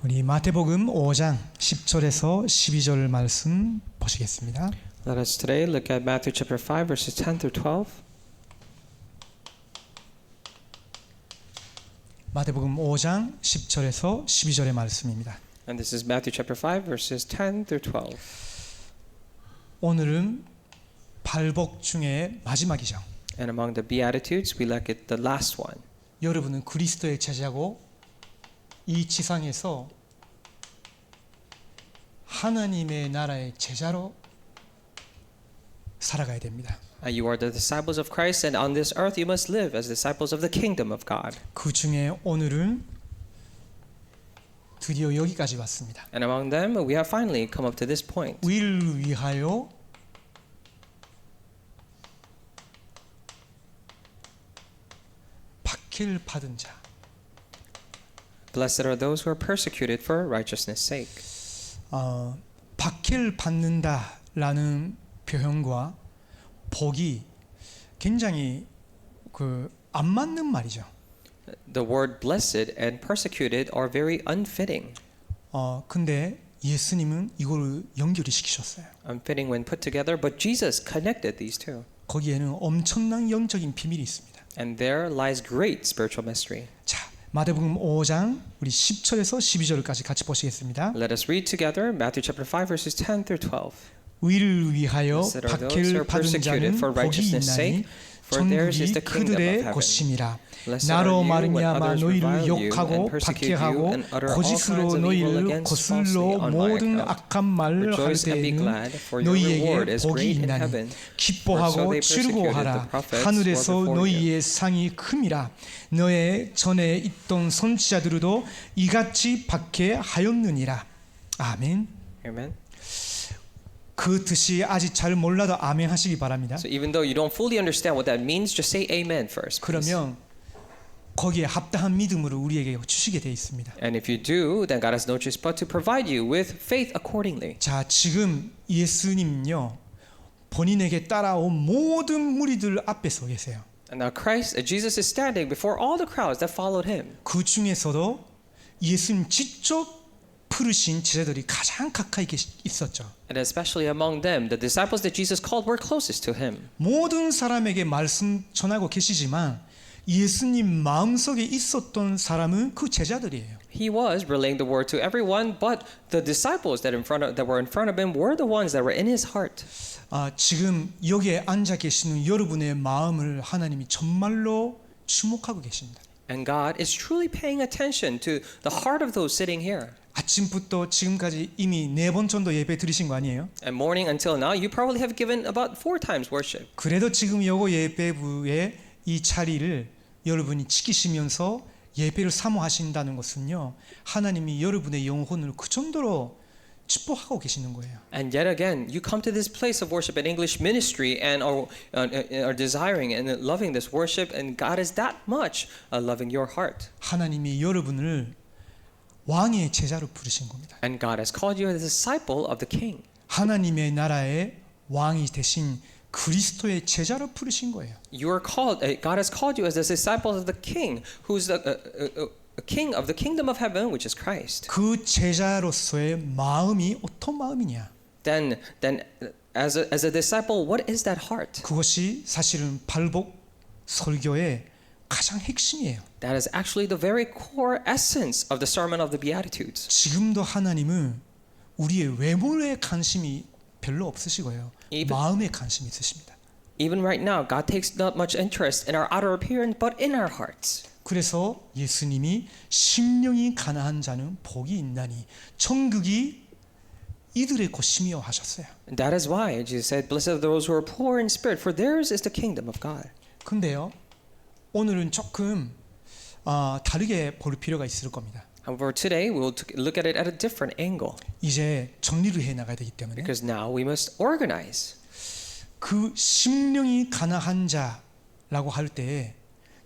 우리 마태복음 5장 10절에서 12절 말씀 보시겠습니다. Let us today look at Matthew chapter 5 verses 10 through 12. 마태복음 5장 10절에서 12절의 말씀입니다. And this is Matthew chapter 5 verses 10 through 12. 오늘은 발복 중에 마지막이죠. And among the beatitudes we look at the last one. 여러분은 그리스도의 제자고 이 지상에서 하나님의 나라의 제자로 살아가야 됩니다. You are the disciples of Christ, and on this earth you must live as disciples of the kingdom of God. 그 중에 오늘은 드디어 여기까지 왔습니다. And among them we have finally come up to this point. 의를 위하여 박해를 받은 자. Blessed are those who are persecuted for righteousness' sake. 박해를 받는다라는 표현과 복이 굉장히 안 맞는 말이죠. The word blessed and persecuted are very unfitting. 근데 예수님은 이걸 연결을 시키셨어요. Unfitting when put together, but Jesus connected these two. 거기에는 엄청난 영적인 비밀이 있습니다. And there lies great spiritual mystery. 자, 마태복음 5장 우리 10절에서 12절까지 같이 보시겠습니다. Let us read together Matthew chapter 5 verses 10 through 12. 의를 위하여 Blessed are those who 박해를 are 받은 persecuted 자는 for 복이 righteousness' 있나니 sake, for theirs is 천국이 the kingdom of 그들의 heaven. 곳임이라. Blessed 나로 are you when 말미암아 others 너희를 revile you 욕하고 and persecute you 박해하고 and utter all 거짓으로 kinds of evil 너희를 against 거슬러 falsely on my 모든 account. 악한 말을 할 Rejoice and be 때에는 glad, for your reward 너희에게 is 복이 great in 있나니 heaven. 기뻐하고 For so they 즐거워하라. persecuted the prophets 하늘에서 who were before 너희의 상이 큼이라. 너의 전에 있던 선지자들도 이같이 박해하였느니라. 아멘. Amen. 그 뜻이 아직 잘 몰라도 아멘 하시기 바랍니다. So even though you don't fully understand what that means, just say amen first. Please. 그러면 거기에 합당한 믿음으로 우리에게 주시게 되어 있습니다. And if you do, then God has no choice but to provide you with faith accordingly. 자, 지금 예수님요 본인에게 따라온 모든 무리들 앞에 서 계세요. And now Jesus is standing before all the crowds that followed him. 그 중에서도 예수님 직접 부르신 제자들이 가장 가까이 있었죠. And especially among them, the disciples that Jesus called were closest to him. 모든 사람에게 말씀 전하고 계시지만 예수님 마음속에 있었던 사람은 그 제자들이에요. He was relaying the word to everyone, but the disciples that were in front of him were the ones that were in his heart. 지금 여기에 앉아 계시는 여러분의 마음을 하나님이 정말로 주목하고 계십니다. And God is truly paying attention to the heart of those sitting here. 아침부터 지금까지 이미 4번 정도 예배 드리신 거 아니에요? And morning until now, you probably have given about 4 times worship. 그래도 지금 요거 예배부의 이 자리를 여러분이 지키시면서 예배를 사모하신다는 것은요, 하나님이 여러분의 영혼을 그 정도로 축복하고 계시는 거예요. And yet again, you come to this place of worship at English Ministry and are desiring and loving this worship, and God is that much loving your heart. 하나님이 여러분을 왕의 제자로 부르신 겁니다. And God has called you as a disciple of the King. 하나님의 나라의 왕이 되신 그리스도의 제자로 부르신 거예요. You are called. God has called you as the disciples of the King, who's the King of the kingdom of heaven, which is Christ. 그 제자로서의 마음이 어떤 마음이냐? Then, as a disciple, what is that heart? 그것이 사실은 발복 설교의 가장 핵심이에요. That is actually the very core essence of the sermon of the Beatitudes. 지금도 하나님은 우리의 외모에 관심이 별로 없으시고요. 마음에 관심이 있으십니다. Even right now, God takes not much interest in our outer appearance, but in our hearts. 그래서 예수님이 심령이 가난한 자는 복이 있나니 천국이 이들의 곳이며 하셨어요. And that is why Jesus said, "Blessed are those who are poor in spirit, for theirs is the kingdom of God." 근데요, 오늘은 조금 다르게 볼 필요가 있을 겁니다. However, today we will look at it at a different angle. 이제 정리를 해 나가야 되기 때문에 Because now we must organize. 그 심령이 가난한 자라고 할 때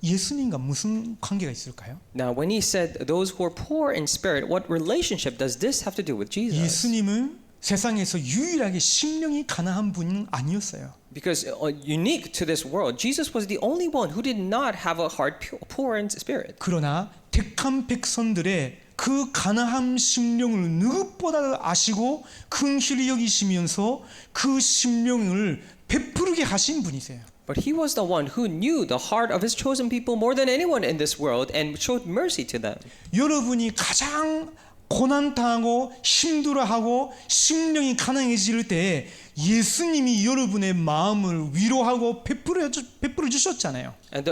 예수님과 무슨 관계가 있을까요? Now, when he said those who are poor in spirit, what relationship does this have to do with Jesus? 예수님은 세상에서 유일하게 심령이 가난한 분은 아니었어요. Because unique to this world, Jesus was the only one who did not have a heart poor in spirit. 그러나 택한 백성들의 그 가난한 심령을 누구보다 아시고 긍휼히 여기시면서 그 심령을 베푸르게 하신 분이세요. But he was the one who knew the heart of his chosen people more than anyone in this world and showed mercy to them. 여러분이 가장 고난당하고 힘들어하고 심령이 가난해질 때 예수님이 여러분의 마음을 위로하고 베풀어 주셨잖아요. And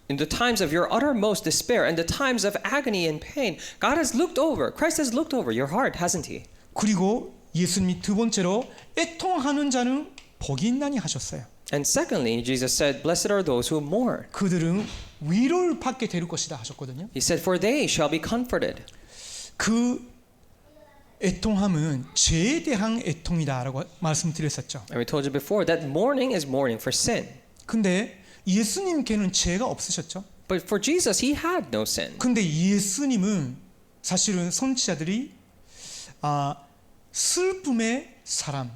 in the times of your uttermost despair and the times of agony and pain, God has looked over, Christ has looked over your heart, hasn't he? 그리고 예수님이 두 번째로 애통하는 자는 복이 있나니 하셨어요. And secondly, Jesus said, blessed are those who mourn. 그들은 위로를 받게 될 것이다 하셨거든요. He said, for they shall be comforted. 그 애통함은 죄에 대한 애통이다라고 말씀드렸었죠. And we told you before that mourning is mourning for sin. 근데 예수님께는 죄가 없으셨죠. But for Jesus, he had no sin. 근데 예수님은 사실은 선지자들이 슬픔의 사람,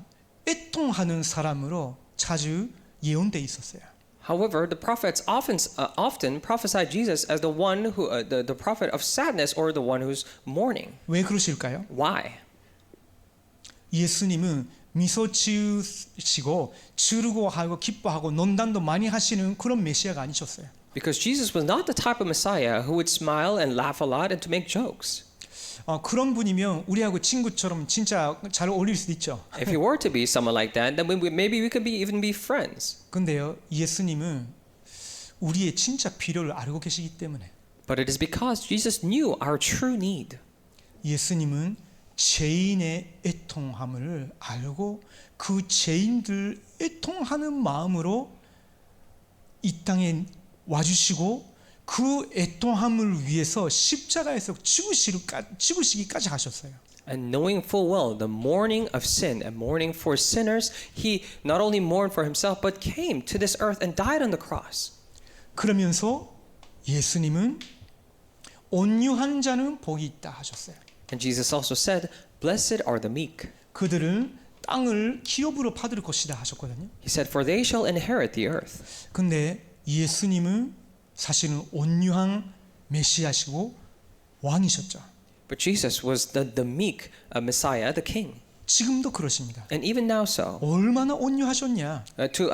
애통하는 사람으로 자주 예언돼 있었어요. However, the prophets often prophesied Jesus as the one who, the prophet of sadness or the one who's mourning. 왜 그러실까요? Why? 예수님은 미소 지으시고 즐거워하고 기뻐하고 논단도 많이 하시는 그런 메시아가 아니셨어요. Because Jesus was not the type of Messiah who would smile and laugh a lot and to make jokes. 그런 분이면 우리하고 친구처럼 진짜 잘 어울릴 수도 있죠. If he were to be someone like that, then maybe we could even be friends. 근데요, 예수님은 우리의 진짜 필요를 알고 계시기 때문에 But it is because Jesus knew our true need. 예수님은 죄인의 애통함을 알고 그 죄인들 애통하는 마음으로 이 땅에 와주시고 그 애통함을 위해서 십자가에서 죽으시기까지 하셨어요. And knowing full well the mourning of sin and mourning for sinners, he not only mourned for himself but came to this earth and died on the cross. 그러면서 예수님은 온유한 자는 복이 있다 하셨어요. And Jesus also said, "Blessed are the meek." 그들은 땅을 기업으로 받을 것이다 하셨거든요. He said, "For they shall inherit the earth." 근데 예수님은 사실은 온유한 메시아시고 왕이셨죠. But Jesus was the meek Messiah, the king. 지금도 그러십니다. And even now so. 얼마나 온유하셨냐? To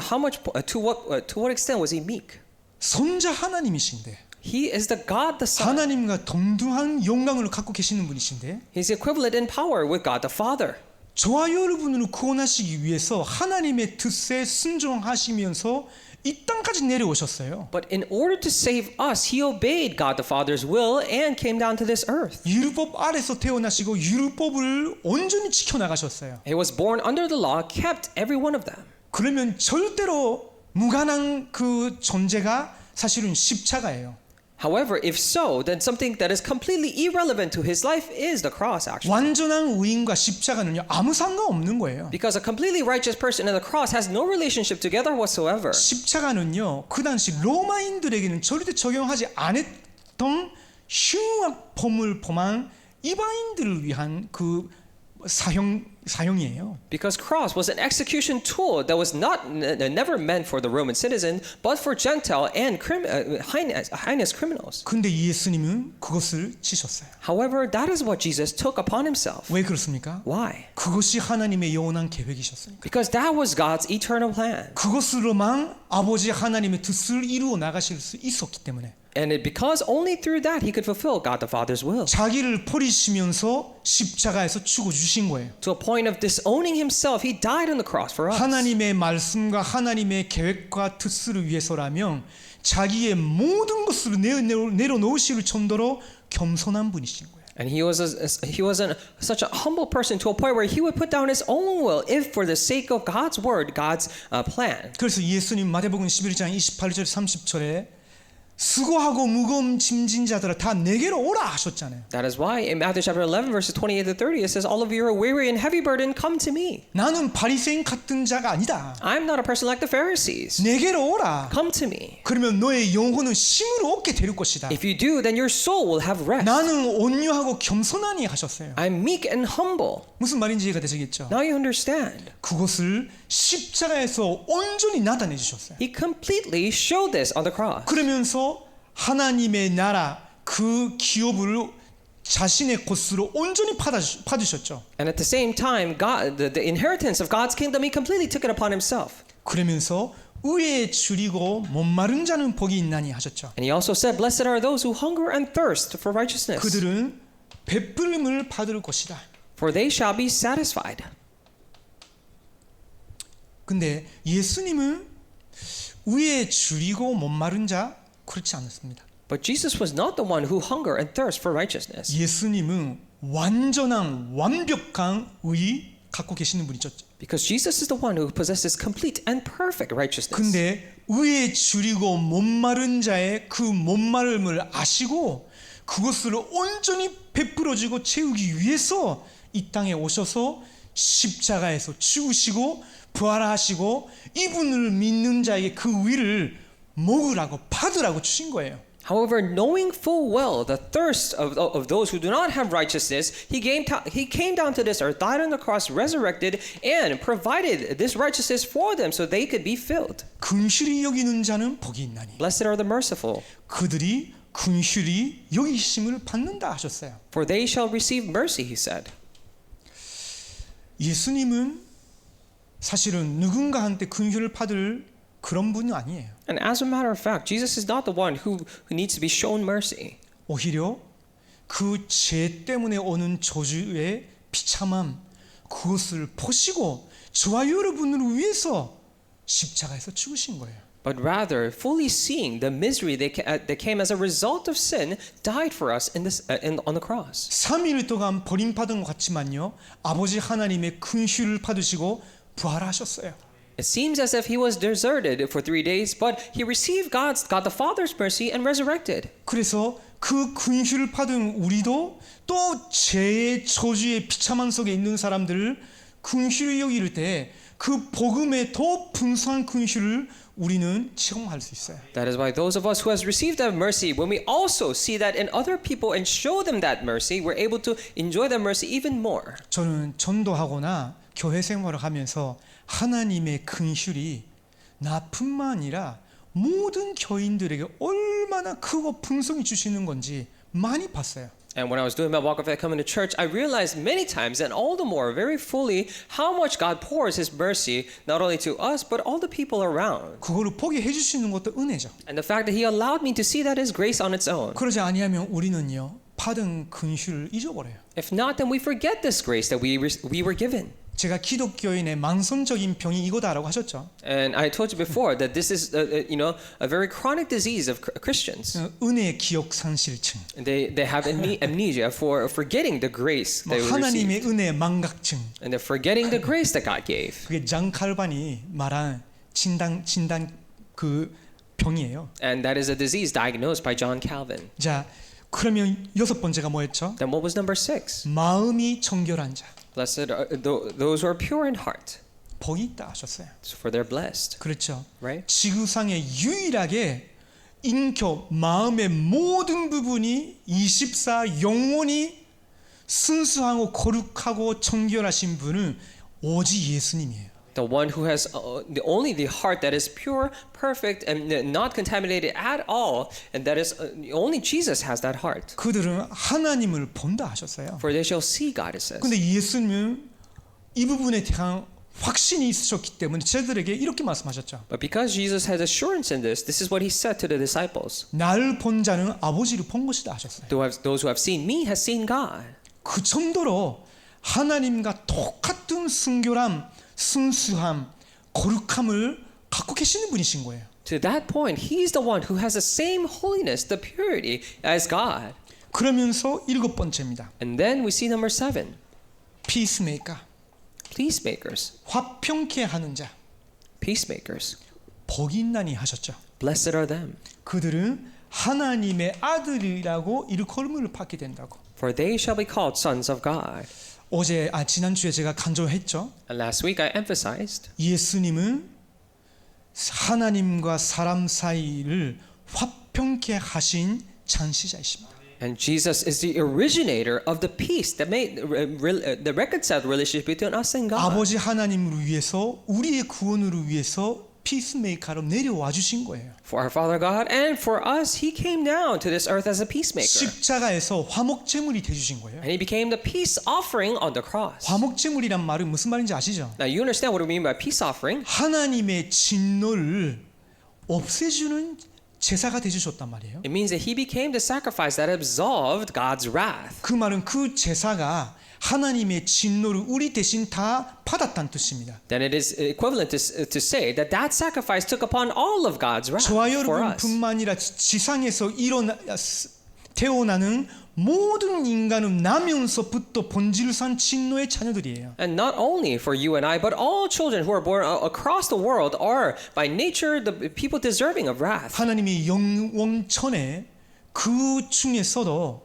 what extent was he meek? 선자 하나님이신데 He is the God the Son. 하나님과 동등한 영광을 갖고 계시는 분이신데 He's equivalent in power with God the Father. 저와 여러분을 구원하시기 위해서 하나님의 뜻에 순종하시면서 이 땅까지 내려오셨어요. But in order to save us, he obeyed God the Father's will and came down to this earth. 율법 아래서 태어나시고 율법을 온전히 지켜나가셨어요. He was born under the law, kept every one of them. 그러면 절대로 무관한 그 존재가 사실은 십자가예요. However, if so, then something that is completely irrelevant to his life is the cross, actually. 완전한 의인과 십자가는요 아무 상관없는 거예요. Because a completely righteous person and the cross has no relationship together whatsoever. 십자가는요 그 당시 로마인들에게는 절대 적용하지 않았던 흉악범을 범한 이방인들을 위한 그 사형이에요. Because cross was an execution tool that was never meant for the Roman citizen, but for Gentile and heinous criminals. 근데 예수님은 그것을 치셨어요. However, that is what Jesus took upon himself. 왜 그렇습니까? Why? 그것이 하나님의 영원한 계획이셨으니까. Because that was God's eternal plan. 그것으로만 아버지 하나님의 뜻을 이루어 나가실 수 있었기 때문에. And because only through that he could fulfill God the Father's will. 자기를 버리시면서 십자가에서 죽어 주신 거예요. To a point of disowning himself, he died on the cross for us. 하나님의 말씀과 하나님의 계획과 뜻을 위해서라면 자기의 모든 것을 내려놓으실 정도로 겸손한 분이신 거예요. And he was such a humble person to a point where he would put down his own will if for the sake of God's word, God's plan. 그래서 예수님 마태복음 11장 28절 30절에 수고하고 무거운 짐진 자들아 다 내게로 오라 하셨잖아요. That is why in Matthew chapter 11 verses 28 to 30 it says all of you are weary and heavy burdened come to me. 나는 바리새인 같은 자가 아니다. I'm not a person like the Pharisees. 내게로 오라. Come to me. 그러면 너의 영혼은 쉼을 얻게 될 것이다. If you do, then your soul will have rest. 나는 온유하고 겸손하니 하셨어요. I'm meek and humble. 무슨 말인지 이해가 되시겠죠? Now you understand. 그것을 십자가에서 온전히 나타내 주셨어요. He completely showed this on the cross. 그러면서 하나님의 나라 그 기업을 자신의 것으로 온전히 받으셨죠. And at the same time, God, the inheritance of God's kingdom, he completely took it upon himself. 그러면서 의에 줄이고 목마른 자는 복이 있나니 하셨죠. And he also said, "Blessed are those who hunger and thirst for righteousness, 그들은 베풀음을 받을 것이다. for they shall be satisfied." 근데 예수님은 의에 줄이고 목마른 자 그렇지 않았습니다. But Jesus was not the one who hunger and thirst for righteousness. 예수님은 완전한 완벽한 의 갖고 계시는 분이죠. Because Jesus is the one who possesses complete and perfect righteousness. 근데 의에 줄이고 목마른 자의 그 목마름을 아시고 그것을 온전히 베풀어주고 채우기 위해서 이 땅에 오셔서 십자가에서 죽으시고 부활하시고 이분을 믿는 자에게 그 의를 먹으라고 받으라고 주신 거예요. However, knowing full well the thirst of those who do not have righteousness, he came down to this earth, died on the cross, resurrected, and provided this righteousness for them so they could be filled. 긍휼히 여기는 자는 복이 있나니 Blessed are the merciful, 그들이 긍휼히 여기심을 받는다 하셨어요. for they shall receive mercy, he said. 예수님은 사실은 누군가한테 긍휼을 받을 그런 분이 아니에요. And as a matter of fact, Jesus is not the one who needs to be shown mercy. 오히려 그 죄 때문에 오는 저주의 비참함 그것을 보시고 저와 여러분을 위해서 십자가에서 죽으신 거예요. But rather, fully seeing the misery that came as a result of sin, died for us on the cross. 3일 동안 버림받은 것 같지만요. 아버지 하나님의 긍휼을 받으시고 부활하셨어요. It seems as if he was deserted for 3 days, but he received God the Father's mercy and resurrected. 그래서 그 긍휼을 받은 우리도 또 죄의 저주의 비참함 속에 있는 사람들을 긍휼히 여길 때 그 복음의 더 풍성한 긍휼을 우리는 체험할 수 있어요. That is why those of us who has received that mercy, when we also see that in other people and show them that mercy, we're able to enjoy that mercy even more. 저는 전도하거나 교회 생활을 하면서 하나님의 긍휼이 나뿐만 아니라 모든 교인들에게 얼마나 크고 풍성히 주시는 건지 많이 봤어요. And when I was doing my walk of faith coming to church, I realized many times and all the more very fully how much God pours his mercy not only to us but all the people around. 그거를 보게 해주시는 것도 은혜죠. And the fact that he allowed me to see that is grace on its own. 그러지 아니하면 우리는요 받은 긍휼을 잊어버려요. If not, then we forget this grace that we were given. 제가 기독교인의 만성적인 병이 이거다라고 하셨죠. And I told you before that this is a very chronic disease of Christians. 은혜의 기억 상실증, They have amnesia for forgetting the grace they received. 하나님의 은혜 망각증. And they're forgetting the grace that God gave. 그게 장 칼반이 말한 진단 그 병이에요. And that is a disease diagnosed by John Calvin. 자, 그러면 여섯 번째가 뭐였죠? Then what was number 6? 마음이 정결한 자. Blessed are those who are pure in heart, 복이 있다 하셨어요. for they're blessed. 그렇죠. Right? 지구상에 유일하게 인격 마음의 모든 부분이 24 영원히 순수하고 거룩하고 정결하신 분은 오직 예수님이에요. The one who has only the heart that is pure, perfect, and not contaminated at all, and that is only Jesus has that heart. 그들은 하나님을 본다 하셨어요. For they shall see God, it says. 근데 예수님은 이 부분에 대한 확신이 있으셨기 때문에 제자들에게 이렇게 말씀하셨죠. But because Jesus has assurance in this is what he said to the disciples. 나를 본 자는 아버지를 본 것이다 하셨어요. Those who have seen me has seen God. 그 정도로 하나님과 똑같은 순결함, 순수함, 거룩함을 갖고 계시는 분이신 거예요. To that point, he's the one who has the same holiness, the purity as God. 그러면서 일곱 번째입니다. And then we see number 7, 피스메이커, peacemakers. 화평케 하는 자, Peacemakers. 복이 있나니 하셨죠. Blessed are them, 그들은 하나님의 아들이라고 일컬음을 받게 된다고. for they shall be called sons of God. 지난주에 제가 강조했죠. And last week I emphasized 예수님은 하나님과 사람 사이를 화평케 하신 창시자이십니다. and Jesus is the originator of the peace that made the reconciled relationship between us and God. 아버지 하나님을 위해서 우리의 구원을 위해서 피스메이커로 내려와 주신 거예요. For our Father God and for us, He came down to this earth as a peacemaker. 십자가에서 화목제물이 돼 주신 거예요. And He became the peace offering on the cross. 화목제물이란 말은 무슨 말인지 아시죠? Now you understand what we mean by peace offering? 하나님의 진노를 없애주는 제사가 돼 주셨단 말이에요. It means that He became the sacrifice that absolved God's wrath. 그 말은 그 제사가 하나님의 진노를 우리 대신 다 받았다는 뜻입니다. Then it is equivalent to say that that sacrifice took upon all of God's wrath 저와 for us. 여러분뿐만 아니라 지상에서 태어나는 모든 인간은 나면서부터 본질산 진노의 자녀들이에요. And not only for you and I, but all children who are born across the world are by nature the people deserving of wrath. 하나님이 영원천에 그 중에서도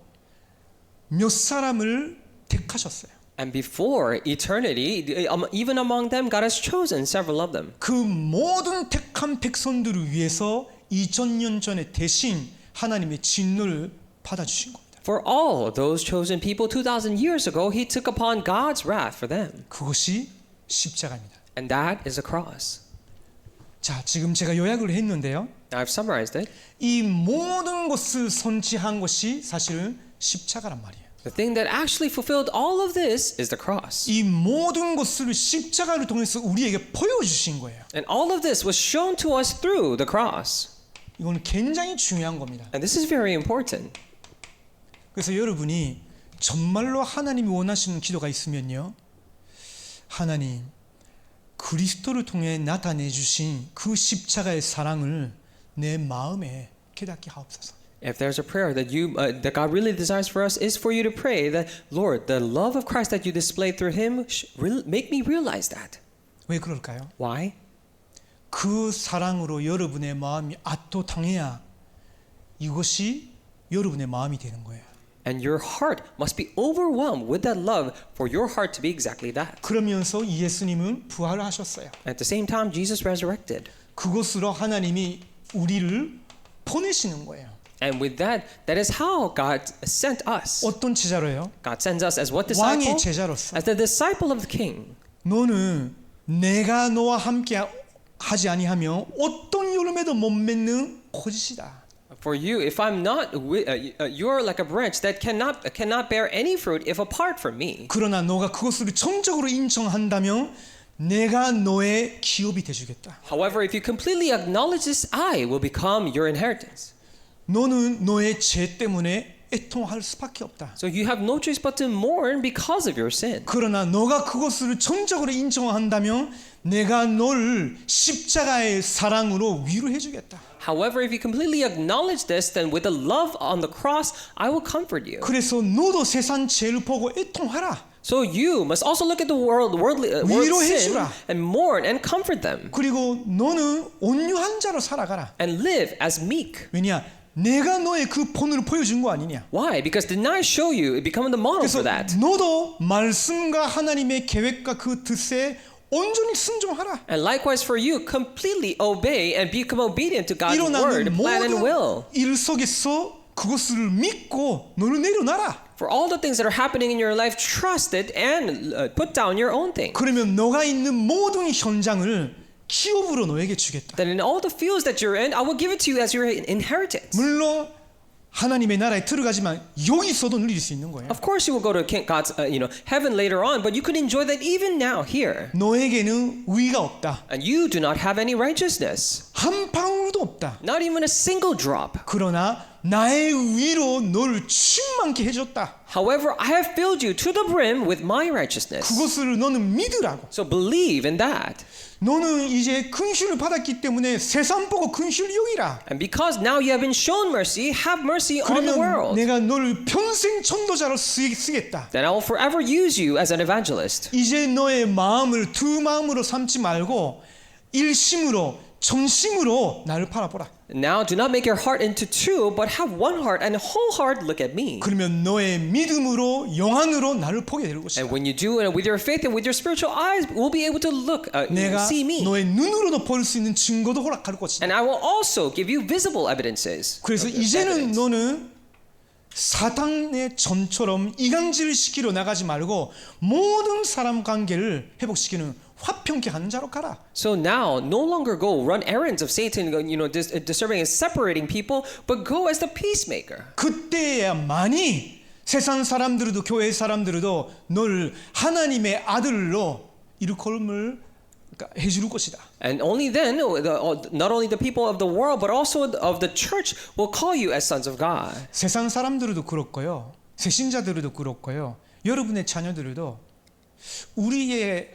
몇 사람을 택하셨어요. And before eternity, even among them, God has chosen several of them. 그 모든 택한 백성들을 위해서 2000년 전에 대신 하나님의 진노를 받아주신 겁니다. For all those chosen people 2,000 years ago, He took upon God's wrath for them. 그것이 십자가입니다. And that is a cross. 자, 지금 제가 요약을 했는데요. Now I've summarized it. 이 모든 것을 선지한 것이 사실은 십자가란 말이에요. The thing that actually fulfilled all of this is the cross. 이 모든 것을 십자가를 통해서 우리에게 보여주신 거예요. And all of this was shown to us through the cross. 이거는 굉장히 중요한 겁니다. And this is very important. 그래서 여러분이 정말로 하나님이 원하시는 기도가 있으면요. 하나님, 그리스도를 통해 나타내 주신 그 십자가의 사랑을 내 마음에 깨닫게 하옵소서. If there's a prayer that that God really desires for us, is for you to pray that, Lord, the love of Christ that you displayed through Him, make me realize that. 왜 그럴까요? Why? 그 사랑으로 여러분의 마음이 압도당해야 이것이 여러분의 마음이 되는 거예요. And your heart must be overwhelmed with that love for your heart to be exactly that. 그러면서 예수님은 부활을 하셨어요. At the same time, Jesus resurrected. 그것으로 하나님이 우리를 보내시는 거예요. And with that, that is how God sent us. 어떤 제자로요? God sends us as what 왕의 disciple? 제자로서. As the disciple of the King. 너는 내가 너와 함께 하지 아니하면 어떤 여름에도 못 맺는 거짓이다. For you, if I'm not, you're like a branch that cannot bear any fruit if apart from me. 그러나 너가 그것을 정적으로 인정한다면 내가 너의 기업이 되주겠다. However, if you completely acknowledge this, I will become your inheritance. 너는 너의 죄 때문에 애통할 수밖에 없다. So you have no choice but to mourn because of your sin. 그러나 너가 그것을 전적으로 인정한다면 내가 너를 십자가의 사랑으로 위로해 주겠다. However, if you completely acknowledge this, then with the love on the cross, I will comfort you. 그래서 너도 세상 죄를 보고 애통하라. So you must also look at the world sin 위로해주라. and mourn and comfort them 그리고 너는 온유한 자로 살아가라. and live as meek. 왜냐? 내가 너의 그 본을 보여준 거 아니냐? Why? Because didn't I show you? It become the model 그래서 for that. 너도 말씀과 하나님의 계획과 그 뜻에 온전히 순종하라. And likewise for you, completely obey and become obedient to God's word, 일어나는 plan and will. 모든 일 속에서 그것을 믿고 너를 내려놔라. For all the things that are happening in your life, trust it and put down your own thing. 그러면 너가 있는 모든 현장을 기업으로 너에게 주겠다. That in all the fields that you're in, I will give it to you as your inheritance. 물론 하나님의 나라에 들어가지만 여기서도 누릴 수 있는 거예요. Of course, you will go to God's, heaven later on, but you could enjoy that even now here. 너에게는 의가 없다. And you do not have any righteousness, 한 방울도 없다. not even a single drop. 그러나 나의 의로 너를 충만케 해줬다. However, I have filled you to the brim with my righteousness. 그것을 너는 믿으라고. So believe in that. 너는 이제 근심을 받았기 때문에 세상 보고 근심을 여기라. And because now you have been shown mercy, have mercy on the 그러면 world. 내가 너를 평생 전도자로 쓰겠다. Then I will forever use you as an evangelist. 이제 너의 마음을 두 마음으로 삼지 말고 일심으로 전심으로 나를 바라보라. Now do not make your heart into two, but have one heart and whole heart look at me. 그러면 너의 믿음으로 영안으로 나를 보게 될 것이다. And when you do it with your faith and with your spiritual eyes, we'll be able to look, 내가 see me. 너의 눈으로도 볼 수 있는 증거도 허락할 것이다. And I will also give you visible evidences. 그래서 이제는 너는 사탄의 전처럼 이간질을 시키러 나가지 말고 모든 사람 관계를 회복시키는 화평케 하는 자로 가라. So now, no longer go run errands of Satan, disturbing and separating people, but go as the peacemaker. 그때야만이 세상 사람들도 교회 사람들도 널 하나님의 아들로 일컬음을 해줄 것이다. And only then, not only the people of the world, but also of the church will call you as sons of God. 세상 사람들도 그렇고요. 새신자들도 그렇고요. 여러분의 자녀들도 우리의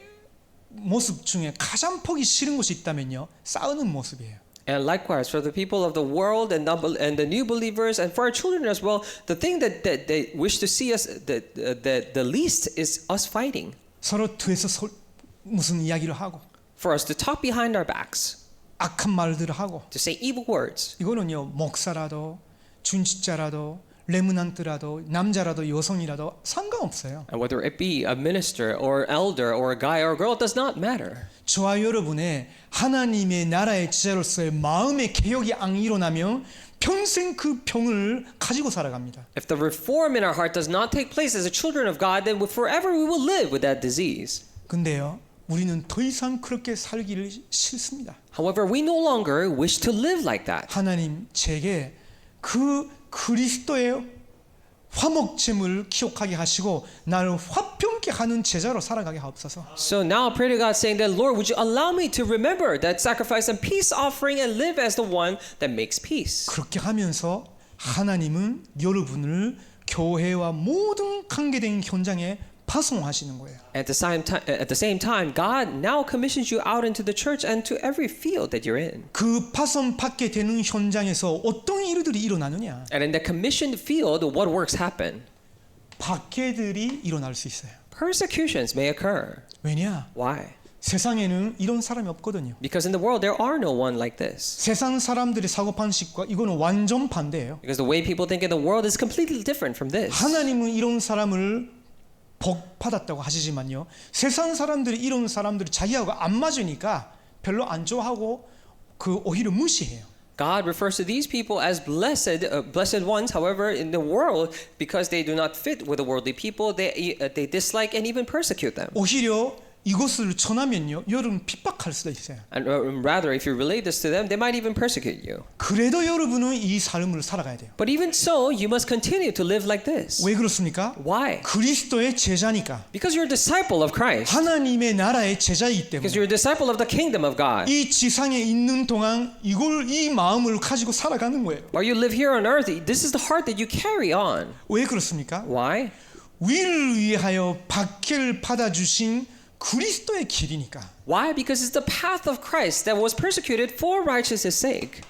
모습 중에 가장 보기 싫은 것이 있다면요. 싸우는 모습이에요. And likewise, for the people of the world and the new believers, and for our children as well, the thing that they wish to see us, the least is us fighting. 서로 뒤에서 무슨 이야기를 하고 For us to talk behind our backs, 악한 말들을 하고 to say evil words. 이거는요. 목사라도 중직자라도 레므난트라도 남자라도 여성이라도 상관없어요. And whether it be a minister or elder or a guy or a girl, it does not matter. 저와 여러분의 하나님의 나라의 지자로서의 마음의 개혁이 안 일어나면 평생 그 병을 가지고 살아갑니다. If the reform in our heart does not take place as a children of God, then forever we will live with that disease. 근데요. 우리는 더 이상 그렇게 살기를 싫습니다. However, we no longer wish to live like that. 하나님 제게 그 그리스도의 화목제물을 기억하게 하시고 나를 화평케 하는 제자로 살아가게 하옵소서. So now I pray to God saying that, Lord, would you allow me to remember that sacrifice and peace offering and live as the one that makes peace. 그렇게 하면서 하나님은 여러분을 교회와 모든 관계된 현장에 파송하시는 거예요. At the same time, God now commissions you out into the church and to every field that you're in. 그 파송받게 되는 현장에서 어떤 일들이 일어나느냐? And in the commissioned field, what works happen? 박해들이 일어날 수 있어요. Persecutions may occur. 왜냐? Why? 세상에는 이런 사람이 없거든요. Because in the world, there are no one like this. 세상 사람들의 사고 방식과 이거는 완전 반대예요. Because the way people think in the world is completely different from this. 하나님은 이런 사람을 복 받았다고 하시지만요. 세상 사람들이 이런 사람들이 자기하고 안 맞으니까 별로 안 좋아하고 그 오히려 무시해요. God refers to these people as blessed ones. However, in the world, because they do not fit with the worldly people, they dislike and even persecute them. 오히려 이것을 전하면요, 여러분 핍박할 수도 있어요. And rather, if you relate this to them, they might even persecute you. 그래도 여러분은 이 삶을 살아가야 돼요. But even so, you must continue to live like this. 왜 그렇습니까? Why? 그리스도의 제자니까. Because you're a disciple of Christ. 하나님의 나라의 제자이기 때문에. Because you're a disciple of the kingdom of God. 이 지상에 있는 동안 이 마음을 가지고 살아가는 거예요. While you live here on earth, this is the heart that you carry on. 왜 그렇습니까? Why? 위를 위하여 박해를 받아주신 그리스도의 길이니까. Why? Because it's the path of Christ that was persecuted for righteousness' sake.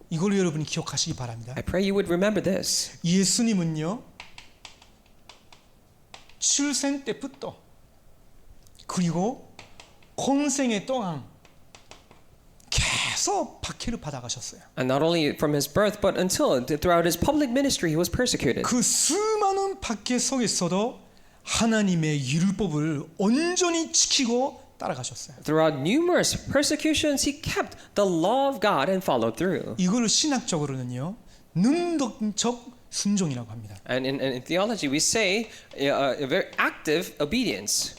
이걸 여러분이 기억하시기 바랍니다. I pray you would remember this. 예수님은요, 출생 때부터 그리고 공생의 동안 계속 박해를 받아가셨어요. And not only from his birth, but throughout his public ministry, he was persecuted. 그 수많은 박해 속에서도 하나님의 율법을 온전히 지키고 따라가셨어요. Throughout numerous persecutions, he kept the law of God and followed through. 이걸 신학적으로는요, 능동적 순종이라고 합니다. And in theology, we say a very active obedience.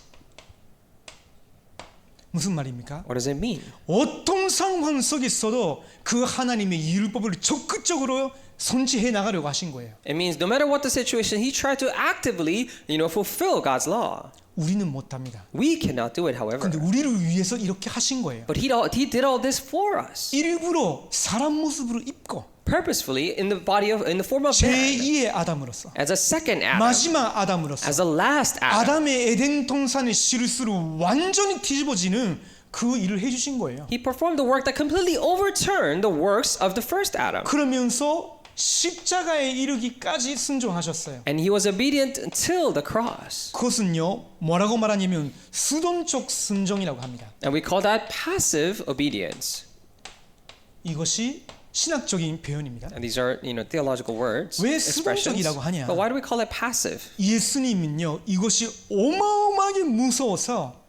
무슨 말입니까? What does it mean? 어떤 상황 속에서도 그 하나님의 율법을 적극적으로 손질해 나가려고 하신 거예요. It means no matter what the situation, he tried to actively, fulfill God's law. 우리는 못합니다. We cannot do it, however. 그런데 우리를 위해서 이렇게 하신 거예요. But he did all this for us, 일부러 사람 모습으로 입고 purposefully in the form of man, 제2의 아담으로서, as a second Adam, 마지막 아담으로서, as a last Adam. 아담의 에덴 동산의 실수로 완전히 뒤집어지는 그 일을 해주신 거예요. He performed the work that completely overturned the works of the first Adam. 그러면서 십자가에 이르기까지 순종하셨어요. And he was obedient until the cross. 그것은요, 뭐라고 말하냐면 수동적 순종이라고 합니다. And we call that passive obedience. 이것이 신학적인 표현입니다. And these are, theological words, 왜 expressions. 수동적이라고 하냐? But why do we call it passive? 예수님은요, 이것이 어마어마하게 무서워서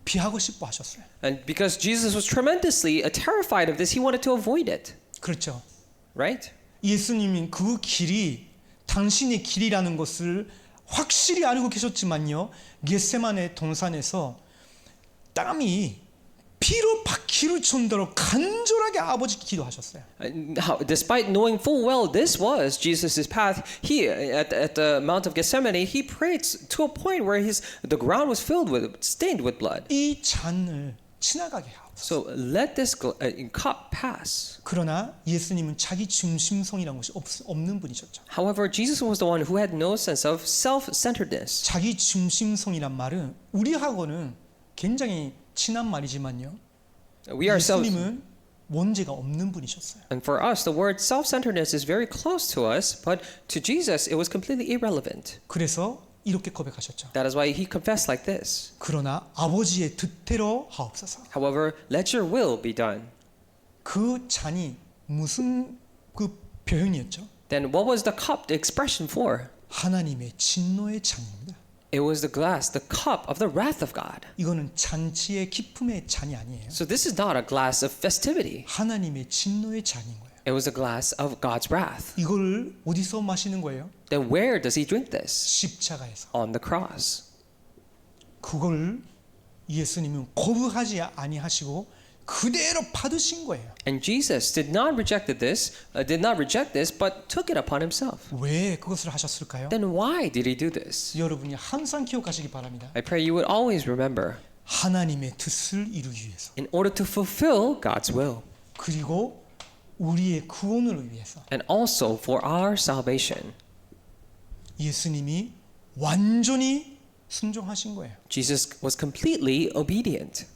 피하고 싶어 하셨어요. And because Jesus was tremendously terrified of this, he wanted to avoid it. 그렇죠. Right? 예수님은 그 길이 당신의 길이라는 것을 확실히 알고 계셨지만요, 겟세마네 동산에서 땀이 피로 박힐 정도로 간절하게 아버지 기도하셨어요. Despite knowing full well this was Jesus' path, he at the Mount of Gethsemane he prayed to a point where the ground was stained with blood. 이 잔을 지나가게 하옵소서. So let this cup pass. 그러나 예수님은 자기 중심성이라는 것이 없는 분이셨죠. However, Jesus was the one who had no sense of self-centeredness. 자기 중심성이란 말은 우리하고는 굉장히 친한 말이지만요. We ourselves, 예수님은 원죄가 없는 분이셨어요. and for us, the word self-centeredness is very close to us, but to Jesus, it was completely irrelevant. 그래서 이렇게 고백하셨죠. That is why he confessed like this. 그러나 아버지의 뜻대로 하옵소서. However, let your will be done. 그 잔이 무슨 그 표현이었죠? Then what was the cup the expression for? 하나님의 진노의 잔입니다. It was the glass, the cup of the wrath of God. 이거는 잔치의 기쁨의 잔이 아니에요. So this is not a glass of festivity. 하나님의 진노의 잔인 거예요. It was a glass of God's wrath. 이걸 어디서 마시는 거예요? Then where does he drink this? 십자가에서. On the cross. 그걸 예수님은 거부하지 아니하시고 그대로 받으신 거예요. And Jesus did not reject this, but took it upon himself. 왜 그것을 하셨을까요? Then why did he do this? 여러분이 항상 기억하시기 바랍니다. I pray you would always remember. 하나님의 뜻을 이루기 위해서. In order to fulfill God's will. 그리고 우리의 구원을 위해서. And also for our salvation. 예수님이 완전히 순종하신 거예요. Jesus was completely obedient.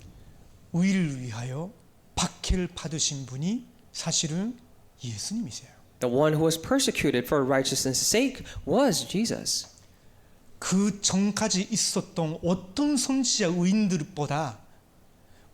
의를 위하여 박해를 받으신 분이 사실은 예수님이세요. The one who was persecuted for righteousness' sake was Jesus. 그 전까지 있었던 어떤 선지자 의인들보다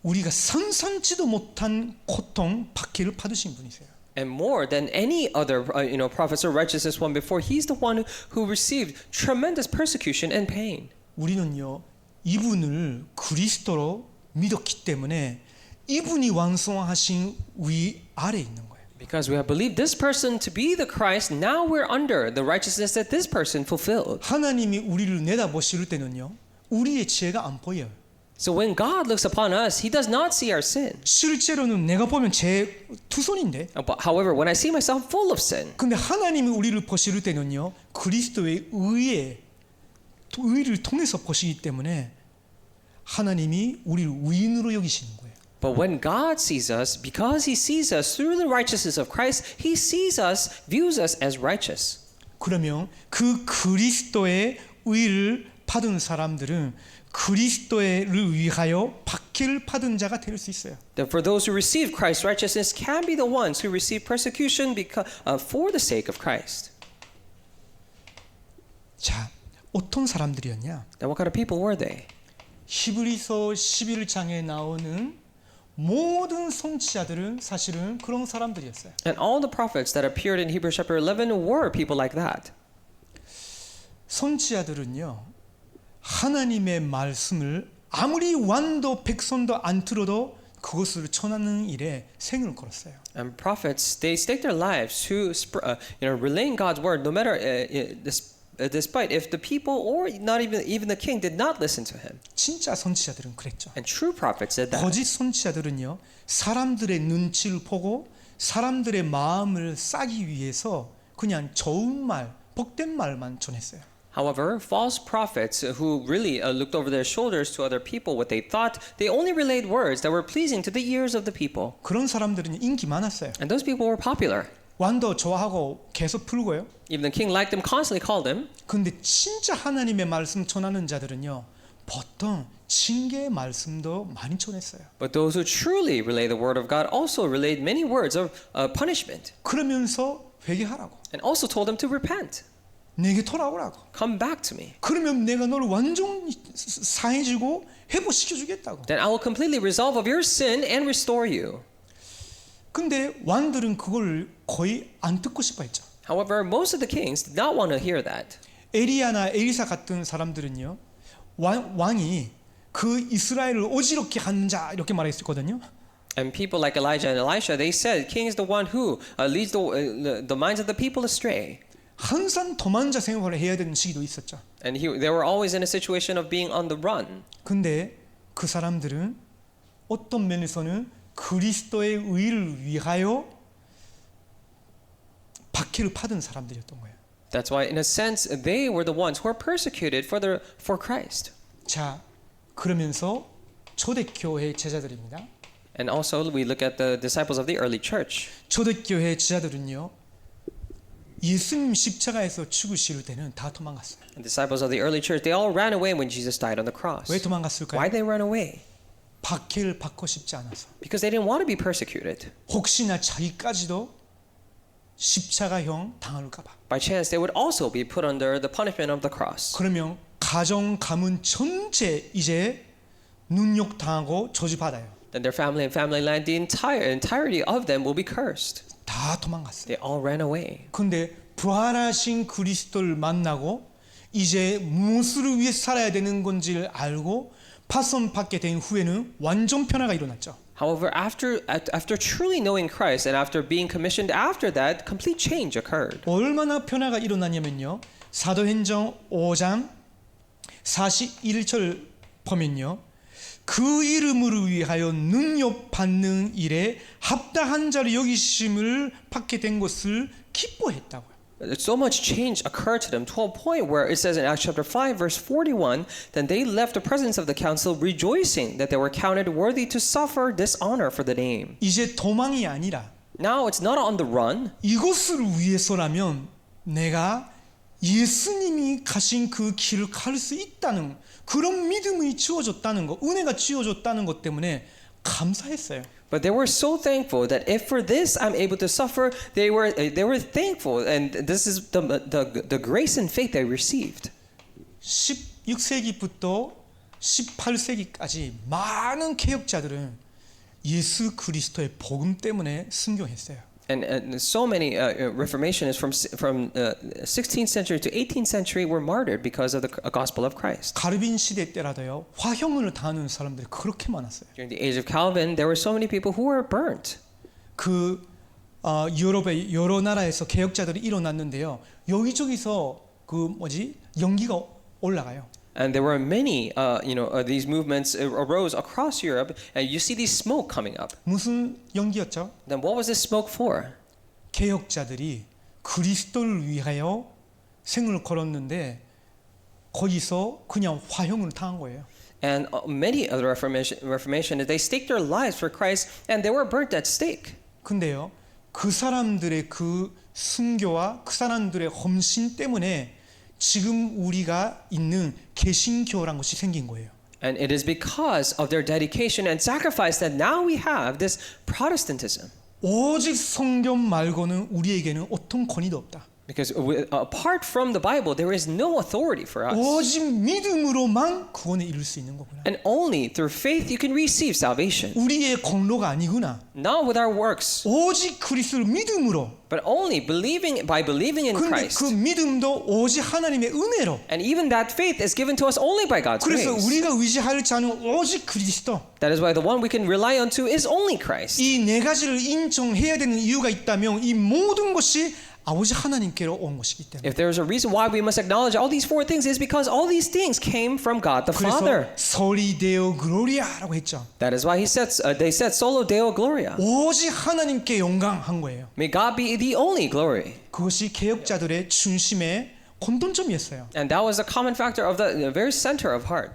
우리가 상상치도 못한 고통, 박해를 받으신 분이세요. And more than any other prophets or righteousness one before, he's the one who received tremendous persecution and pain. 우리는요, 이분을 그리스도로 믿었기 때문에 이분이 완성하신 위 아래에 있는 거예요. Because we have believed this person to be the Christ, now we're under the righteousness that this person fulfilled. 하나님이 우리를 내다보실 때는요, 우리의 죄가 안 보여요. So when God looks upon us, he does not see our sin. 실제로는 내가 보면 제 투손인데, But however, when I see myself full of sin, 근데 하나님이 우리를 보실 때는요, 그리스도의 의를 통해서 보시기 때문에 하나님이 우리를 의인으로 여기시는 거예요. but when God sees us, because he sees us through the righteousness of Christ, he sees us, views us as righteous. 그러면 그 그리스도의 의를 받은 사람들은 그리스도를 위하여 박해를 받은 자가 될 수 있어요. Then for those who receive Christ's righteousness can be the ones who receive persecution for the sake of Christ. 자, 어떤 사람들이었냐? Now what kind of people were they? 히브리서 11장에 나오는 모든 선지자들은 사실은 그런 사람들이었어요. And all the prophets that appeared in Hebrews chapter 11 were people like that. 선지자들은요, 하나님의 말씀을 아무리 왕도 백성도 안 들어도 그것을 전하는 일에 생을 걸었어요. And prophets, they stake their lives to relaying God's word, no matter despite if the people or not even the king did not listen to him. 진짜 선지자들은 그랬죠. And true prophets did that. 거짓 선지자들은요, 사람들의 눈치를 보고 사람들의 마음을 싸기 위해서 그냥 좋은 말, 복된 말만 전했어요. However, false prophets who really looked over their shoulders to other people, what they thought, they only relayed words that were pleasing to the ears of the people. 그런 사람들은 인기 많았어요. And those people were popular. 왕도 좋아하고 계속 풀고요. Even the king liked them, constantly called them. 근데 진짜 하나님의 말씀 전하는 자들은요, 보통 징계의 말씀도 많이 전했어요. But those who truly relay the word of God also relayed many words of punishment. 그러면서 회개하라고, And also told them to repent. 내게 돌아오라고. Come back to me. 그러면 내가 너를 완전히 사해주고 회복시켜주겠다고. Then I will completely resolve of your sin and restore you. 근데 왕들은 그걸 거의 안 듣고 싶어 했죠. However, most of the kings did not want to hear that. 에리야나 엘리사 같은 사람들은요, 왕이 그 이스라엘을 어지럽게 하는 자 이렇게 말했었거든요. And people like Elijah and Elisha, they said, king is the one who leads the minds of the people astray. 항상 도망자 생활을 해야 되는 시기도 있었죠. And they were always in a situation of being on the run. 근데 그 사람들은 어떤 면에서는 그리스도의 의를 위하여 박해를 받은 사람들이었던 거예요. That's why, in a sense, they were the ones who were persecuted for Christ. 자, 그러면서 초대교회 제자들입니다. And also, we look at the disciples of the early church. 초대교회 제자들은요, 예수님 십자가에서 죽으실 때는 다 도망갔어요. The disciples of the early church, they all ran away when Jesus died on the cross. 왜 도망갔을까요? Why did they run away? 박해를 받고 싶지 않아서. Because they didn't want to be persecuted. 혹시나 자기까지도 십자가형 당할까 봐. By chance, they would also be put under the punishment of the cross. 그러면 가정 가문 전체 이제 능욕 당하고 저주받아요. Then their family and family land, the entirety of them will be cursed. 다 도망갔어요. They all ran away. 근데 부활하신 그리스도를 만나고 이제 무엇을 위해 살아야 되는 건지를 알고 파손받게 된 후에는 완전 변화가 일어났죠. However, after truly knowing Christ and after being commissioned after that, complete change occurred. 얼마나 변화가 일어났냐면요. 사도행전 5장 41절 보면요. 그 이름을 위하여 능력 받는 일에 합당한 자를 여기심을 받게 된 것을 기뻐했다고요. So much change occurred to them to a point where it says in Acts chapter 5 verse 41, then they left the presence of the council rejoicing that they were counted worthy to suffer dishonor for the name. 이제 도망이 아니라 Now it's not on the run. 이것을 위해서라면 내가 예수님이 가신 그 길을 갈 수 있다는 그런 믿음이 주어졌다는 것, 은혜가 주어졌다는 것 때문에 감사했어요. But they were so thankful that if for this I'm able to suffer, they were thankful, and this is the grace and faith they received. 16세기부터 18세기까지 많은 개혁자들은 예수 그리스도의 복음 때문에 순교했어요. And so many reformationists from 16th century to 18th century were martyred because of the gospel of Christ. 가르빈 시대 때라도요 화형을 당하는 사람들이 그렇게 많았어요. During the age of Calvin, there were so many people who were burnt. 그 유럽의 여러 나라에서 개혁자들이 일어났는데요. 여기저기서 그 연기가 올라가요. And there were many, these movements arose across Europe, and you see these smoke coming up. 무슨 연기였죠? Then what was this smoke for? 개혁자들이 그리스도를 위하여 생을 걸었는데 거기서 그냥 화형을 당한 거예요. And many of the Reformation, they staked their lives for Christ, and they were burnt at stake. 근데요, 그 사람들의 그 순교와 그 사람들의 헌신 때문에 지금 우리가 있는 개신교라는 것이 생긴 거예요. And it is because of their dedication and sacrifice that now we have this Protestantism. 오직 성경 말고는 우리에게는 어떤 권위도 없다. Because apart from the Bible, there is no authority for us. 오직 믿음으로만 구원에 이룰 수 있는 거구나. And only through faith you can receive salvation. 우리의 공로가 아니구나. Not with our works, 오직 그리스도를 믿음으로. but only by believing in 근데 Christ. 그 믿음도 오직 하나님의 은혜로. And even that faith is given to us only by God's 그래서 grace. 우리가 의지할 자는 오직 그리스도. That is why the one we can rely on to is only Christ. 이 네 가지를 인정해야 되는 이유가 있다면 이 모든 것이 아버지 하나님께로 온 것이기 때문에. If there is a reason why we must acknowledge all these four things, is because all these things came from God the Father. 그래서 소리 데오 글로리아라고 했죠. That is why they said solo Deo Gloria. 오직 하나님께 영광한 거예요. May God be the only glory. 그것이 개혁자들의 중심의 공통점이었어요. And that was the common factor of the very center of heart.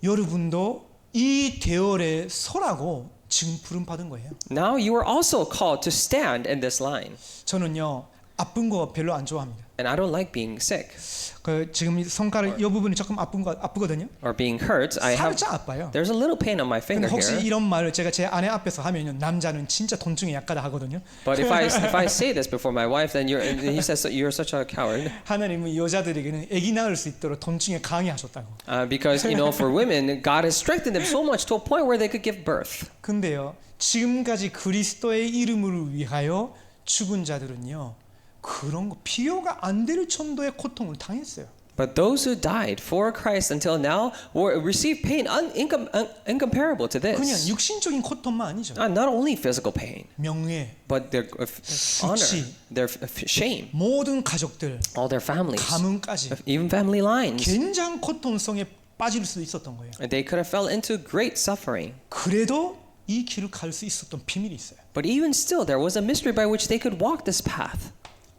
여러분도 이 대열에 서라고 지금 부름 받은 거예요. Now you are also called to stand in this line. 저는요 아픈 거 별로 안 좋아합니다. And I don't like being sick 그 지금 이 손가락 이 부분이 조금 아프거든요. or being hurt. 살짝 아파요. There's a little pain on my 근데 finger 혹시 here. 이런 말을 제가 제 아내 앞에서 하면요 남자는 진짜 통증이 약하다 하거든요. But if I say this before my wife, then he says you're such a coward. 하나님은 여자들에게는 아기 낳을 수 있도록 통증에 강해하셨다고. Because for women, God has strengthened them so much to a point where they could give birth. 근데요 지금까지 그리스도의 이름을 위하여 죽은 자들은요 그런 거 비교가 안 될 정도의 고통을 당했어요. But those who died for Christ until now were received pain incomparable to 그냥 this. 육신적인 고통만 아니죠. Not only physical pain, 명예, but their honor, 수치, their shame, 모든 가족들, all their families, 가문까지 even family lines. 굉장한 고통성에 빠질 수도 있었던 거예요. They could have fell into great suffering. 그래도 이 길을 갈 수 있었던 비밀이 있어요. But even still, there was a mystery by which they could walk this path.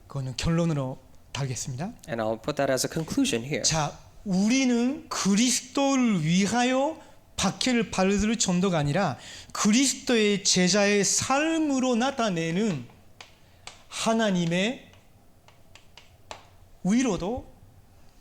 그거는 결론으로 달겠습니다. And I'll put that as a conclusion here. 자, 우리는 그리스도를 위하여 박해를 받을 정도가 아니라 그리스도의 제자의 삶으로 나타내는 하나님의 위로도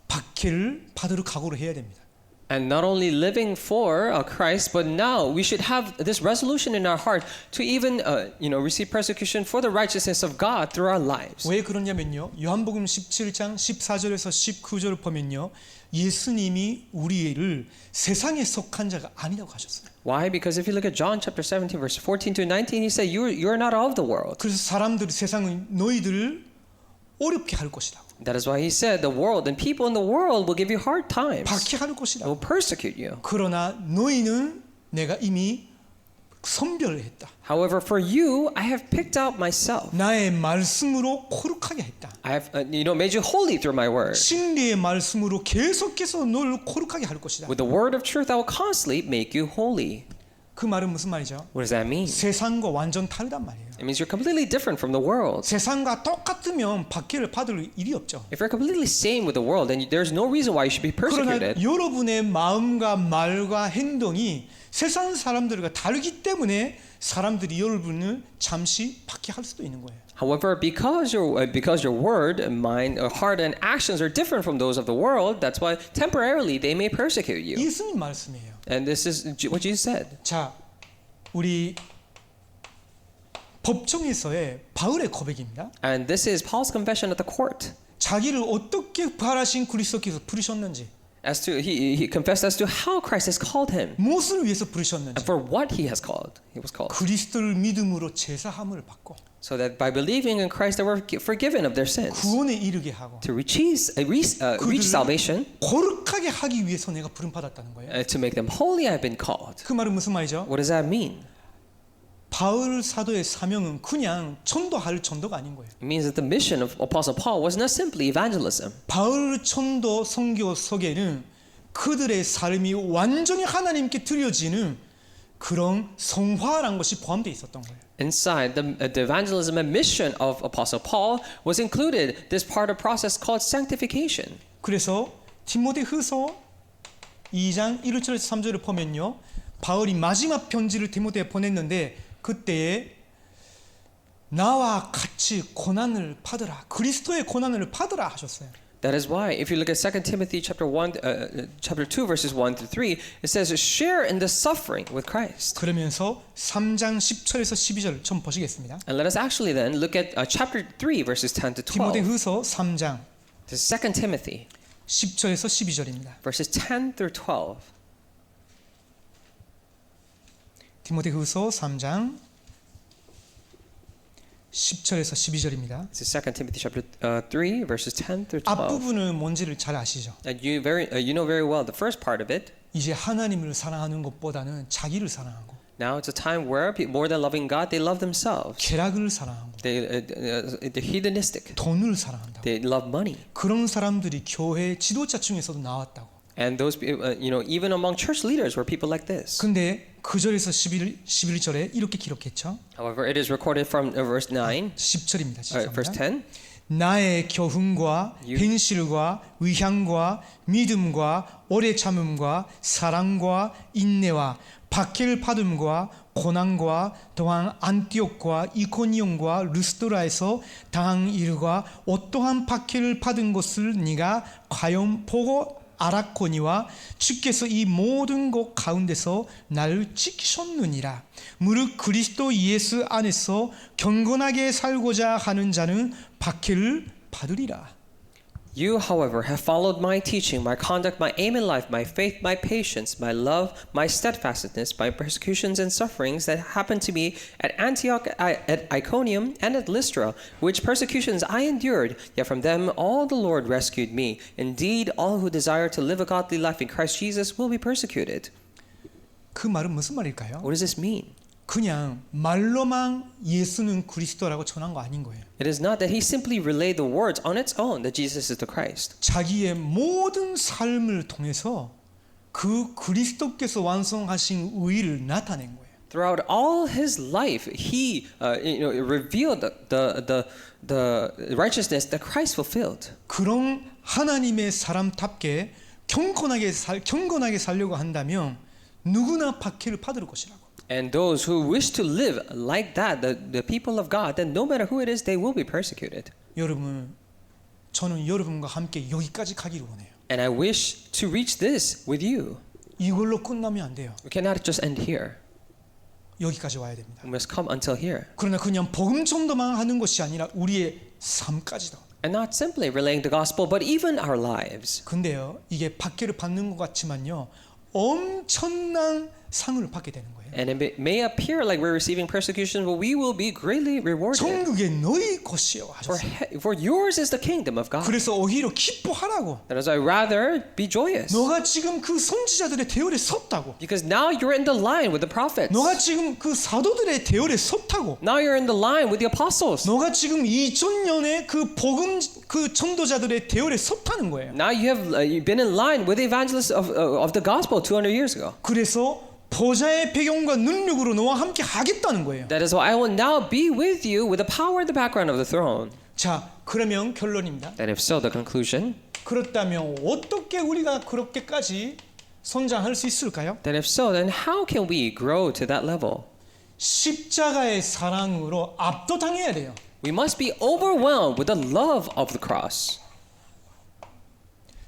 박해를 받으러 각오를 해야 됩니다. And not only living for Christ, but now we should have this resolution in our heart to even, receive persecution for the righteousness of God through our lives. 왜 그러냐면요. 요한복음 17장 14절에서 19절을 보면요. 예수님이 우리를 세상에 속한 자가 아니라고 하셨어요. Why? Because if you look at John chapter 17, verse 14 to 19, he said, you're not of the world. 그래서 사람들이 세상은 너희들을 어렵게 할 것이다. That is why he said, the world and people in the world will give you hard times. 박해할 것이다. Will persecute you. 그러나 너희는 내가 이미 선별을 했다. However, for you, I have picked out myself. 나의 말씀으로 거룩하게 했다. I have, made you holy through my word. 진리의 말씀으로 계속해서 너를 거룩하게 할 것이다. With the word of truth, I will constantly make you holy. 그 말은 무슨 말이죠? What does that mean? 세상과 완전 다르단 말이에요. It means you're completely different from the world. 세상과 똑같으면 박해를 받을 일이 없죠. If you're completely same with the world, then there's no reason why you should be 그러나 persecuted. 여러분의 마음과 말과 행동이 세상 사람들과 다르기 때문에 사람들이 여러분을 잠시 박해할 수도 있는 거예요. However, because your word, mind, heart, and actions are different from those of the world, that's why temporarily they may persecute you. 예수님 말씀이에요. And this is what Jesus said. 자, 우리 법정에서의 바울의 고백입니다. And this is Paul's confession at the court. 자기를 어떻게 부활하신 그리스도께서 부르셨는지, As to he confessed as to how Christ has called him 무엇을 위해서 and 부르셨는지, for what he was called. 그리스도를 믿음으로 제사함을 받고 So that by believing in Christ they were forgiven of their sins. 구원에 이르게 하고 To reach salvation, 거룩하게 하기 위해서 내가 부름 받았다는 거예요. to make them holy, I've been called. 그 말은 무슨 말이죠? What does that mean? 바울 사도의 사명은 그냥 전도할 전도가 아닌 거예요. It means that the mission of Apostle Paul was not simply evangelism. 바울 전도 선교 속에는 그들의 삶이 완전히 하나님께 드려지는 그런 성화라는 것이 포함되어 있었던 거예요. Inside the evangelism and mission of Apostle Paul was included this part of process called sanctification. 그래서 디모데후서 2장 1절에서 3절을 보면요. 바울이 마지막 편지를 디모데에 보냈는데 그때에 나와 같이 고난을 받으라. 그리스도의 고난을 받으라 하셨어요. That is why, if you look at 2 Timothy chapter 2, verses 1 to 3, it says, share in the suffering with Christ. 그러면서 3장 10절에서 12절 좀 보시겠습니다. And let us actually then look at chapter 3, verses 10 to 12. 디모데후서 3장 This is 2 Timothy, 10절에서 12절입니다. verses 10 through 12. 디모데후서 3장 10절에서 12절입니다. This is 2 Timothy chapter 3, verses 10 through 12. 앞부분은 뭔지를 잘 아시죠? And you know very well the first part of it. 이제 하나님을 사랑하는 것보다는 자기를 사랑하고 Now it's a time where more than loving God, they love themselves. 쾌락을 사랑하고 They're hedonistic. 돈을 사랑한다고. They love money. 그런 사람들이 교회 지도자 중에서도 나왔다고. And those, even among church leaders were people like this. 근데 9절에서 11절에 이렇게 기록했죠. However, it is recorded from verse 9, 10절입니다. verse 10. 나의 교훈과 행실과 의향과 믿음과 오래 참음과 사랑과 인내와 박해를 받음과 고난과 또한 안티옥과 이코니온과 르스드라에서 당한 일과 어떠한 박해를 받은 것을 네가 과연 보고 알았거니와 주께서 이 모든 것 가운데서 나를 지키셨느니라. 무릇 그리스도 예수 안에서 경건하게 살고자 하는 자는 박해를 받으리라. You, however, have followed my teaching, my conduct, my aim in life, my faith, my patience, my love, my steadfastness, my persecutions and sufferings that happened to me at Antioch, at Iconium, and at Lystra, which persecutions I endured, yet from them all the Lord rescued me. Indeed, all who desire to live a godly life in Christ Jesus will be persecuted. 그 말은 무슨 말일까요? What does this mean? 그냥 말로만 예수는 그리스도라고 전한 거 아닌 거예요. It is not that he simply relayed the words on its own that Jesus is the Christ. 자기의 모든 삶을 통해서 그 그리스도께서 완성하신 의를 나타낸 거예요. Throughout all his life, he revealed the righteousness that Christ fulfilled. 그런 하나님의 사람답게 경건하게 살려고 한다면 누구나 박해를 받을 것이라고. And those who wish to live like that, the people of God, then no matter who it is, they will be persecuted. 여러분, 저는 여러분과 함께 여기까지 가기를 원해요. And I wish to reach this with you. 이걸로 끝나면 안 돼요. We cannot just end here. 여기까지 와야 됩니다. We must come until here. 그러나 그냥 복음 정도만 하는 것이 아니라 우리의 삶까지도. And not simply relaying the gospel, but even our lives. 근데요, 이게 박해를 받는 것 같지만요, 엄청난 상을 받게 되는 거예요. And it may appear like we're receiving persecution, but we will be greatly rewarded. 천국의 너희 것이요 하셨어요. For yours is the kingdom of God. 그래서 오히려 기뻐하라고. That is, I'd rather be joyous. 너가 지금 그 선지자들의 대열에 섰다고. Because now you're in the line with the prophets. 너가 지금 그 사도들의 대열에 섰다고. Now you're in the line with the apostles. 너가 지금 2000년의 그 복음 그 전도자들의 대열에 섰다는 거예요. Now you've been in line with the evangelists of the gospel 200 years ago. 그래서 보좌의 배경과 능력으로 너와 함께 하겠다는 거예요. That is why I will now be with you with the power and the background of the throne. 자, 그러면 결론입니다. And if so, the conclusion. 그렇다면 어떻게 우리가 그렇게까지 성장할 수 있을까요? Then if so, then how can we grow to that level? 십자가의 사랑으로 압도당해야 돼요. We must be overwhelmed with the love of the cross.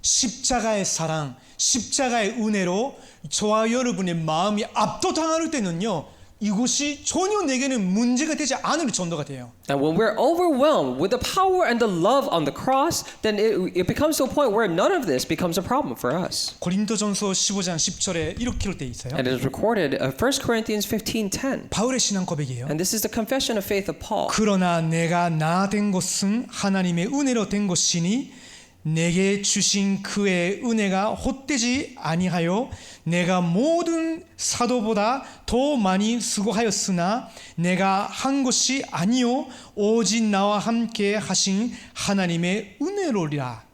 십자가의 사랑, 십자가의 은혜로 저와 여러분의 마음이 압도당할 때는요, 이것이 전혀 내게는 문제가 되지 않을 정도가 돼요. And when we're overwhelmed with the power and the love on the cross, then it becomes to a point where none of this becomes a problem for us. 고린도전서 15장 10절에 이렇게 돼 있어요. And it is recorded 1 Corinthians 15:10. 바울의 신앙 고백이에요. And this is the confession of faith of Paul. 그러나 내가 나 된 것은 하나님의 은혜로 된 것이니 내게 주신 그의 은혜가 헛되지 아니하여 내가 모든 사도보다 더 많이 수고하였으나 내가 한 것이 아니요 오직 나와 함께 하신 하나님의 은혜로리라.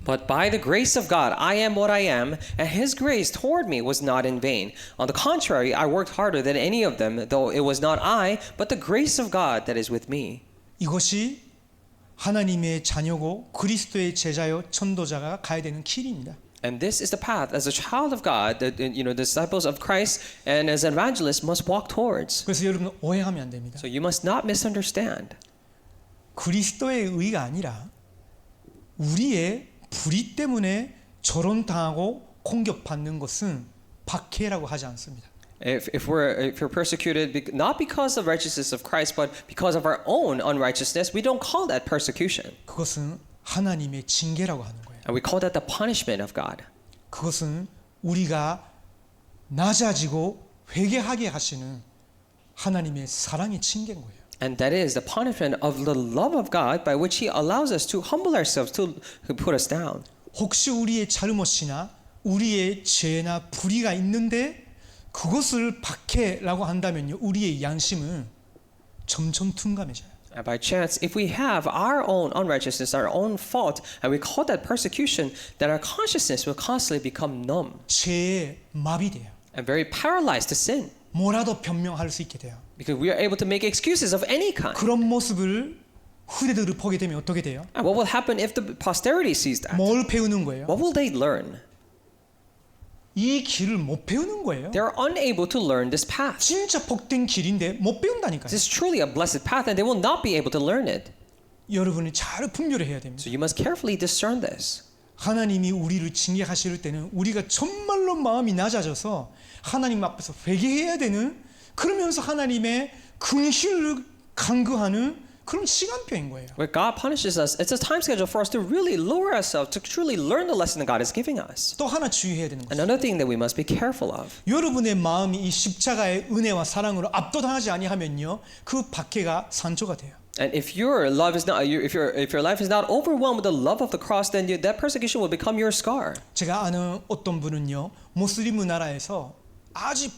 But by the grace of God, I am what I am, and His grace toward me was not in vain. On the contrary, I worked harder than any of them, though it was not I, but the grace of God that is with me. 이것이 하나님의 자녀고 그리스도의 제자요 전도자가 가야 되는 길입니다. And this is the path as a child of God, the disciples of Christ and as evangelists must walk towards. 그래서 여러분 오해하면 안 됩니다. So you must not misunderstand. 그리스도의 의가 아니라 우리의 불의 때문에 조롱당하고 공격받는 것은 박해라고 하지 않습니다. If we're persecuted not because of righteousness of Christ, but because of our own unrighteousness, we don't call that persecution. 그것은 하나님의 징계라고 하는 거예요. And we call that the punishment of God. 그것은 우리가 낮아지고 회개하게 하시는 하나님의 사랑의 징계인 거예요. And that is the punishment of the love of God by which He allows us to humble ourselves, to put us down. 혹시 우리의 잘못이나 우리의 죄나 불의가 있는데 그것을 박해라고 한다면요, 우리의 양심은 점점 둔감해져요. And by chance, if we have our own unrighteousness, our own fault, and we call that persecution, then our consciousness will constantly become numb 죄에 마비돼요. and very paralyzed to sin. 뭐라도 변명할 수 있게 돼요. Because we are able to make excuses of any kind. 그런 모습을 후대들을 보게 되면 어떻게 돼요? And what will happen if the posterity sees that? 뭘 배우는 거예요? What will they learn? 이 길을 못 배우는 거예요. They're unable to learn this path. 진짜 복된 길인데 못 배운다니까요. This is truly a blessed path, and they will not be able to learn it. 여러분이 잘 분별해야 됩니다. So you must carefully discern this. 하나님이 우리를 징계하실 때는 우리가 정말로 마음이 낮아져서 하나님 앞에서 회개해야 되는, 그러면서 하나님의 긍휼을 간구하는 그런 시간표인 거예요. When God punishes us, it's a time schedule for us to really lower ourselves, to truly learn the lesson that God is giving us. 또 하나 주의해야 되는 것은 Another thing that we must be careful of. 여러분의 마음이 이 십자가의 은혜와 사랑으로 압도당하지 아니하면요, 그 박해가 산조가 돼요. And if your love is not, if your life is not overwhelmed with the love of the cross, then that persecution will become your scar. 제가 아는 어떤 분은요, 모슬림 나라에서 아주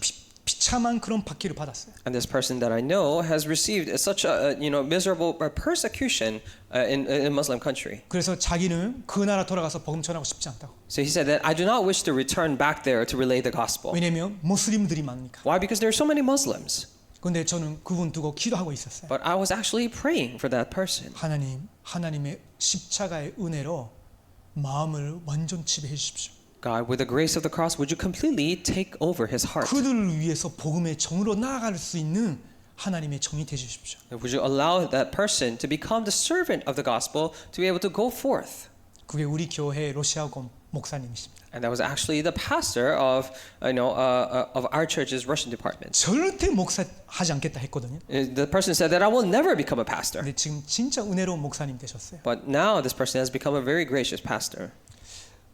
비참한 그런 박해를 받았어요. And this person that I know has received such a miserable persecution in a Muslim country. 그래서 자기는 그 나라 돌아가서 복음 전하고 싶지 않다고. So he said that I do not wish to return back there to relay the gospel. 왜냐하면 모슬림들이 많으니까. Why? Because there are so many Muslims. 근데 저는 그분 두고 기도하고 있었어요. But I was actually praying for that person. 하나님의 십자가의 은혜로 마음을 완전 지배해 주십시오. God, with the grace of the cross, would you completely take over his heart? 그들을 위해서 복음의 정으로 나아갈 수 있는 하나님의 정이 되어 주십시오. Would you allow that person to become the servant of the gospel to be able to go forth? 그게 우리 교회 로시아고 목사님이십니다. And that was actually the pastor of of our church's Russian department. 절대 목사 하지 않겠다 했거든요. The person said that I will never become a pastor. 근데 지금 진짜 은혜로운 목사님 되셨어요. But now this person has become a very gracious pastor.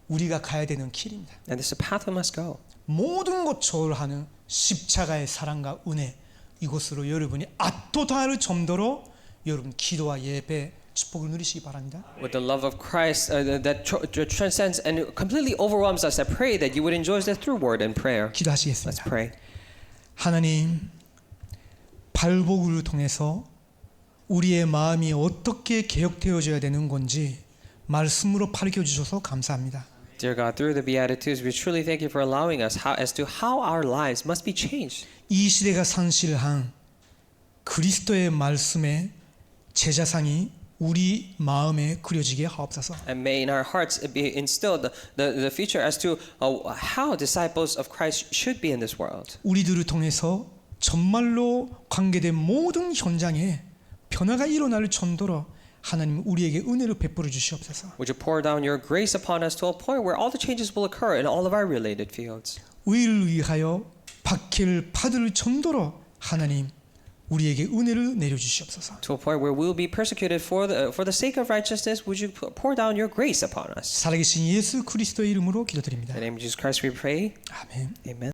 우리가 가야 되는 길입니다. And this is a path we must go. 모든 것 초월하는 십자가의 사랑과 은혜, 이곳으로 여러분이 압도당할 정도로 여러분 기도와 예배 축복을 누리시기 바랍니다. With the love of Christ that transcends and completely overwhelms us, I pray that you would enjoy that through word and prayer. Let's 기도하시겠습니다. pray. 하나님, 발복을 통해서 우리의 마음이 어떻게 개혁되어져야 되는 건지 말씀으로 밝혀주셔서 감사합니다. Dear God, through the Beatitudes, we truly thank you for allowing us as to how our lives must be changed. 이 시대가 상실한 그리스도의 말씀의 제자상이 우리 마음에 그려지게 하옵소서. And may in our hearts be instilled the future as to how disciples of Christ should be in this world. 우리들을 통해서 정말로 관계된 모든 현장에 변화가 일어날 정도로 하나님 우리에게 은혜를 베풀어 주시옵소서. Would you pour down your grace upon us to a point where all the changes will occur in all of our related fields? 의를 위하여 박해를 받을 정도로 하나님 우리에게 은혜를 내려 주시옵소서. To a point where we'll be persecuted for the sake of righteousness, would you pour down your grace upon us? 살아계신 예수 그리스도의 이름으로 기도드립니다. In the name of Jesus Christ we pray. 아멘. Amen.